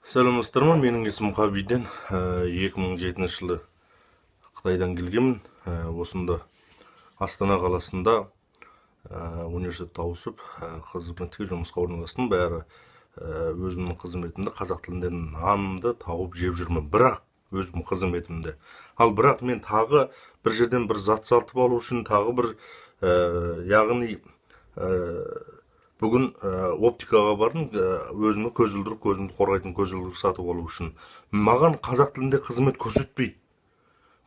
Саламатсыздар ма? Менің есімім Ғабиден. 2007 жылы Қытайдан келгенмін. Осында Астана қаласында университетті ауысып, қызметке жұмысқа орналастым. Бәрі өзімнің қызметімде қазақ тілінде нанымды тауып жеп жүрмін. Бірақ өзім қызметімде. Ал бірақ мен тағы бір жерден бір зат сатып алу үшін, тағы бір яғни бүгін оптикаға бардым, өзіме көзілдірік, көзімді қорғайтын көзілдірік сатып алу үшін. Маған қазақ тілінде қызмет көрсетпейді.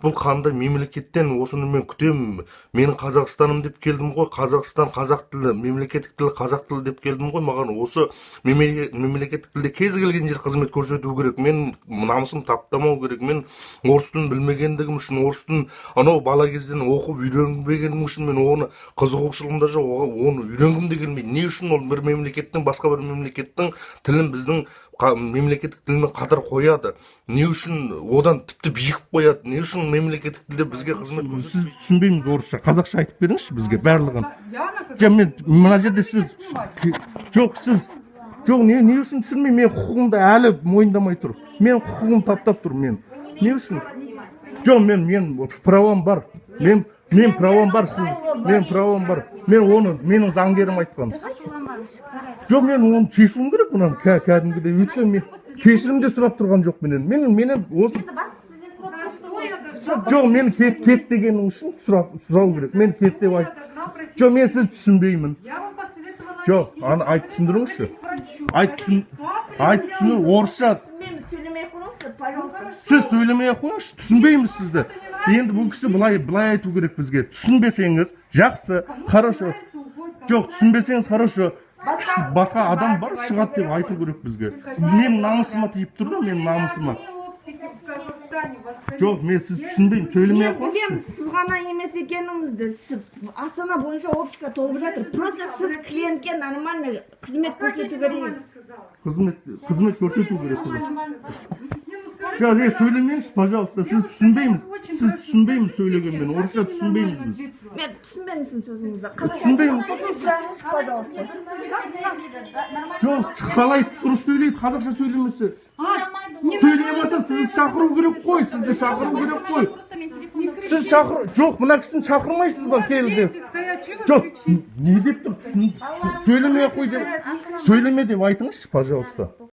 Бұл қандай мемлекеттен осыны мен күтемін. Менің Қазақстаным деп келдім ғой, Қазақстан қазақ тілі, мемлекеттік тілі қазақ тілі деп келдім ғой. Маған осы мемлекеттік тілде кез келген жер қызмет көрсету керек. Мен намысым таптамау керек. Мен орыс тілін білмегендігім үшін, орыс тілін анау бала кезден оқып үйренбегенім үшін мен оны қызығушылығымда жоқ, оны үйренгім де келмейді. Не үшін ол бір мемлекеттің басқа бір мемлекеттің тілін біздің мемлекеттік тілмен қатар қояды? Не үшін одан тіпті биік қояды? Не үшін мемлекеттік тілде бізге қызмет көрсетпейді? Түсінбейміз орысша. Қазақша айтып беріңізші бізге барлығын. Мен мына жерде сіз не үшін түсінбеймін? Мен құқығымды әлі мойындамай тұр. Мен құқығым таптап тұр. Мен не үшін? Жоқ, мен правам бар. Мен правам бар, мен правам бар. Мен оны менің заңгерім айтқан. Жоқ, мен оны шешуім керек бұнан кәдімгідей. Өйткені мен кешірімде сұрап тұрған жоқ менен. Менен осы жоқ, мен кет дегенің үшін сұрау керек. Мен кет деп айт. Жоқ, мен сіз түсінбеймін. Жоқ, айт түсіндіріңізші. Айт түсіндір, орысша. Сіз сөйлемей қойыңызшы, түсінбейміз сізді. Енді бұл кісі былай айту керек бізге. Түсінбесеңіз, жақсы, хорошо. Жоқ, түсінбесеңіз, хорошо. Басқа адам бар, шығады деп айту керек бізге. Мен намысыма тиіп тұрды, мен намысыма. Жоқ, мен сіз түсінбеймін, сөйлемей қойыңызшы. Сіз ғана емес екеніңізді, Астана бойынша оптика толып жатыр. Просто сіз клиентке нормальный қызмет көрсету керек. Қызмет көрсету керек. Жоқ, сөйлемеңіз, пожалуйста, сіз түсінбейміз сөйлегенмен, орысша түсінбейміз біз. Мен түсінбеймін сөзіңізді. Түсінбейміз. Жоқ, қалай дұрыс сөйлейді, қазақша сөйлемесе. Сөйлемесе, сізді шақыру керек қой, сізді шақыру керек қой. Сіз шақыру, жоқ, мына кісіні шақырмайсыз ба, кел деп. Жоқ, не деп тұр, сөйлемей қой деп, сөйлеме деп айтыңызшы, пожалуйста.